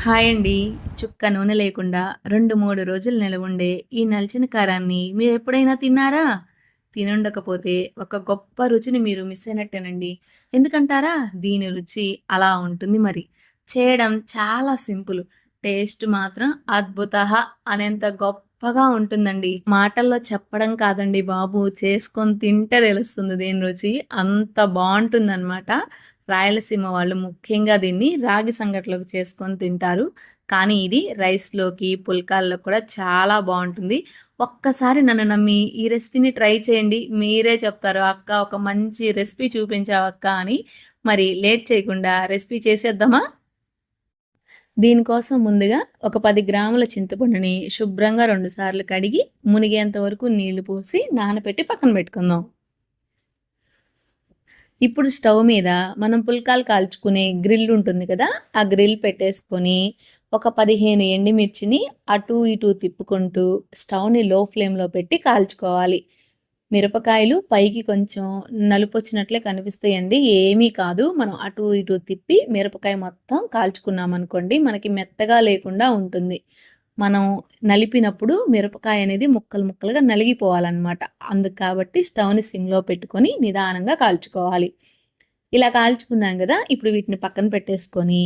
Hi అండి. చుక్క నూనె లేకుండా 2, 3 రోజులు నిలవుండే ఈ నలిచిన కారాన్ని మీరెప్పుడైనా తిన్నారా? తినుండకపోతే ఒక గొప్ప రుచిని మీరు మిస్ అయినట్టేనండి. ఎందుకంటారా? దీని రుచి అలా ఉంటుంది మరి. చేయడం చాలా సింపుల్. టేస్ట్ మాత్రం అద్భుతహ అనేంత గొప్పగా ఉంటుందండి. మాటల్లో చెప్పడం కాదండి బాబు! చేసుకొని తింటే తెలుస్తుంది దీని రుచి. అంత బావుంటుందనమాట. రాయలసీమ వాళ్ళు ముఖ్యంగా దీన్ని రాగి సంగట్లోకి చేసుకొని తింటారు. కానీ ఇది రైస్‌లోకి, పుల్కాల్లో కూడా చాలా బావుంటుంది. ఒక్కసారి నన్ను నమ్మి ఈ రెసిపీని ట్రై చేయండి. మీరే చెప్తారు, "అక్క ఒక మంచి రెసిపీ చూపించావక్క" అని. మరి లేట్ చేయకుండా రెసిపీ చేసేద్దామా? దీనికోసం ముందుగా ఒక 10 గ్రాముల చింతపండుని శుభ్రంగా 2 సార్లు కడిగి, మునిగేంత వరకు నీళ్లు పోసి నానబెట్టి పక్కన పెట్టుకుందాం. ఇప్పుడు స్టవ్ మీద మనం పుల్కాలు కాల్చుకునే గ్రిల్ ఉంటుంది కదా! ఆ గ్రిల్ పెట్టేసుకొని, ఒక 15 ఎండుమిర్చిని అటూ ఇటూ తిప్పుకుంటూ స్టవ్‌ని లో ఫ్లేమ్‌లో పెట్టి కాల్చుకోవాలి. మిరపకాయలు పైకి కొంచెం నలుపొచ్చినట్లే కనిపిస్తాయండి. ఏమీ కాదు. మనం అటూ ఇటూ తిప్పి మిరపకాయ మొత్తం కాల్చుకున్నామనుకోండి, మనకి మెత్తగా లేకుండా ఉంటుంది. మనం నలిపినప్పుడు మిరపకాయ అనేది ముక్కలు ముక్కలుగా నలిగిపోవాలనమాట. అందుకు కాబట్టి స్టవ్‌ని సిమ్‌లో పెట్టుకొని నిదానంగా కాల్చుకోవాలి. ఇలా కాల్చుకున్నాం గదా! ఇప్పుడు వీటిని పక్కన పెట్టేసుకొని,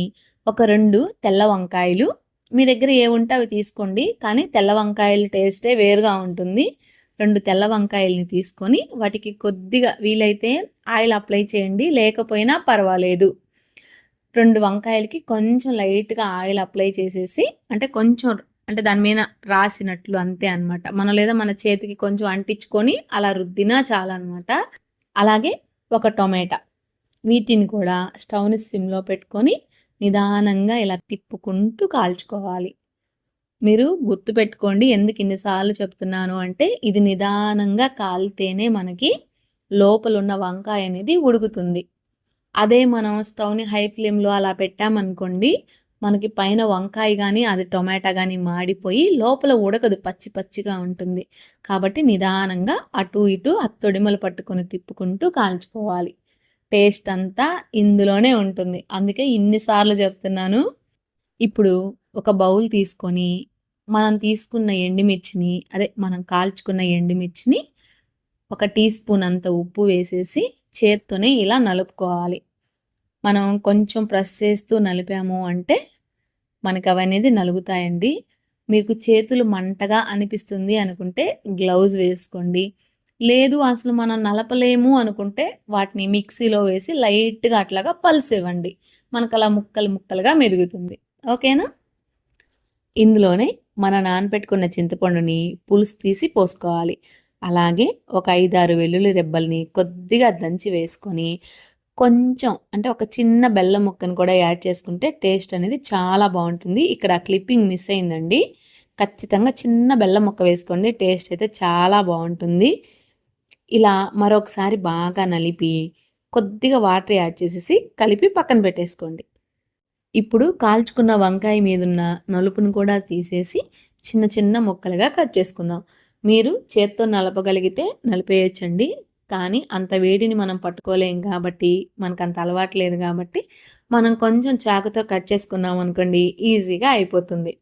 ఒక 2 తెల్ల వంకాయలు మీ దగ్గర ఏవుంటే అవి తీసుకోండి. కానీ తెల్ల వంకాయల టేస్టే వేరుగా ఉంటుంది. 2 తెల్ల వంకాయల్ని తీసుకొని వాటికి కొద్దిగా వీలైతే ఆయిల్ అప్లై చేయండి. లేకపోయినా పర్వాలేదు. 2 వంకాయలకి కొంచెం లైట్‌గా ఆయిల్ అప్లై చేసేసి అంటే కొంచెం అంటే దాని మీద రాసినట్లు అంతే అనమాట. మనం లేదా మన చేతికి కొంచెం అంటించుకొని అలా రుద్దినా చాలనమాట. అలాగే ఒక టొమాటా. వీటిని కూడా స్టవ్‌ని సిమ్‌లో పెట్టుకొని నిదానంగా ఇలా తిప్పుకుంటూ కాల్చుకోవాలి. మీరు గుర్తుపెట్టుకోండి ఎందుకు ఇన్ని సార్లు చెప్తున్నాను అంటే, ఇది నిదానంగా కాలితేనే మనకి లోపలున్న వంకాయ అనేది ఉడుకుతుంది. అదే మనం స్టవ్‌ని హై ఫ్లేమ్‌లో అలా పెట్టామనుకోండి, మనకి పైన వంకాయ గానీ, అది టొమాటా గానీ మాడిపోయి లోపల ఉడకదు. పచ్చి పచ్చిగా ఉంటుంది. కాబట్టి నిదానంగా అటు ఇటు అత్తొడిమలు పట్టుకొని తిప్పుకుంటూ కాల్చుకోవాలి. టేస్ట్ అంతా ఇందులోనే ఉంటుంది. అందుకే ఇన్ని సార్లు చెప్తున్నాను. ఇప్పుడు ఒక బౌల్ తీసుకొని, మనం తీసుకున్న ఎండుమిర్చిని మనం కాల్చుకున్న ఎండుమిర్చిని ఒక టీ స్పూన్ అంత ఉప్పు వేసేసి చేత్తోనే ఇలా నలుపుకోవాలి. మనం కొంచెం ప్రెస్ చేస్తూ నలిపాము అంటే మనకవనేది నలుగుతాయండి. మీకు చేతులు మంటగా అనిపిస్తుంది అనుకుంటే గ్లౌజ్ వేసుకోండి. లేదు అసలు మనం నలపలేము అనుకుంటే వాటిని మిక్సీలో వేసి లైట్‌గా అట్లాగా పల్సివ్వండి. మనకలా ముక్కలు ముక్కలుగా మెదుగుతుంది. ఓకేనా? ఇందులోనే మన నానబెట్టుకున్న చింతపండుని పులుసు తీసి పోసుకోవాలి. అలాగే ఒక 5, 6 వెల్లుల్లి రెబ్బల్ని కొద్దిగా దంచి వేసుకొని, కొంచెం అంటే ఒక చిన్న బెల్లం ముక్కను కూడా యాడ్ చేసుకుంటే టేస్ట్ అనేది చాలా బావుంటుంది. ఇక్కడ క్లిప్పింగ్ మిస్ అయిందండి. ఖచ్చితంగా చిన్న బెల్లం ముక్క వేసుకోండి. టేస్ట్ అయితే చాలా బావుంటుంది. ఇలా మరొకసారి బాగా నలిపి, కొద్దిగా వాటర్ యాడ్ చేసేసి కలిపి పక్కన పెట్టేసుకోండి. ఇప్పుడు కాల్చుకున్న వంకాయ మీదున్న నలుపును కూడా తీసేసి చిన్న చిన్న ముక్కలుగా కట్ చేసుకుందాం. మీరు చేత్తో నలపగలిగితే నలిపేయొచ్చండి. కానీ అంత వేడిని మనం పట్టుకోలేం కాబట్టి, మనకంత అలవాటు లేదు గాబట్టి, మనం కొంచెం చాకుతో కట్ చేసుకున్నామనుకోండి ఈజీగా అయిపోతుంది.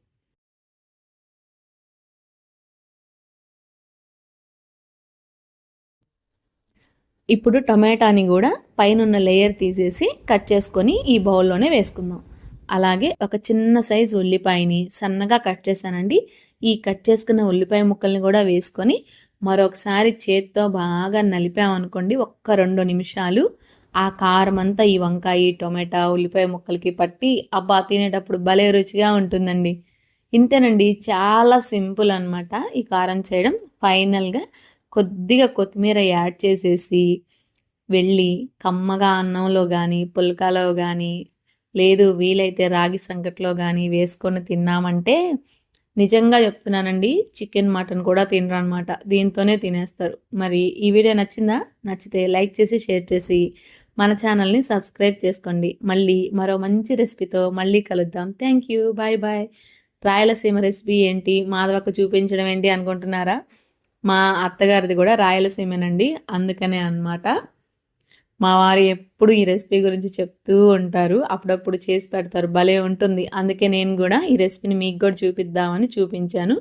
ఇప్పుడు టమాటాని గూడా పైనున్న లేయర్ తీసేసి కట్ చేసుకొని ఈ బౌల్‌లోనే వేసుకుందాం. అలాగే ఒక చిన్న సైజు ఉల్లిపాయని సన్నగా కట్ చేశానండి. ఈ కట్ చేసుకున్న ఉల్లిపాయ ముక్కల్ని గూడా వేసుకొని మరొకసారి చేత్తో బాగా నలిపామనుకోండి ఒక్క 2 నిమిషాలు ఆ కారమంతా ఈ వంకాయి, టొమాటా, ఉల్లిపాయ ముక్కలకి పట్టి అబ్బా! తినేటప్పుడు భలే రుచిగా ఉంటుందండి. ఇంతేనండి. చాలా సింపుల్ అనమాట ఈ కారం చేయడం. ఫైనల్‌గా కొద్దిగా కొత్తిమీర యాడ్ చేసేసి, వెళ్ళి కమ్మగా అన్నంలో గానీ, పుల్కాలో గానీ, లేదు వీలైతే రాగి సంకట్లో గానీ వేసుకొని తిన్నామంటే, నిజంగా చెప్తున్నానండి చికెన్, మటన్ కూడా తినరనమాట. దీంతోనే తినేస్తారు. మరి ఈ వీడియో నచ్చిందా? నచ్చితే లైక్ చేసి, షేర్ చేసి, మన ఛానల్‌ని సబ్స్క్రైబ్ చేసుకోండి. మళ్ళీ మరో మంచి రెసిపీతో మళ్ళీ కలుద్దాం. Thank you. Bye bye. Rayalaseema recipe ఏంటి? మాధవక్క చూపించడం ఏంటి అనుకుంటున్నారా? మా అత్తగారిది గూడా రాయలసీమేనండి. అందుకనే అనమాట. మా వారు ఎప్పుడు ఈ రెసిపీ గురించి చెప్తూ ఉంటారు. అప్పుడప్పుడు చేసి పెడతారు. భలే ఉంటుంది. అందుకే నేను గూడా ఈ రెసిపీని మీకు గూడా చూపిద్దామని చూపించాను.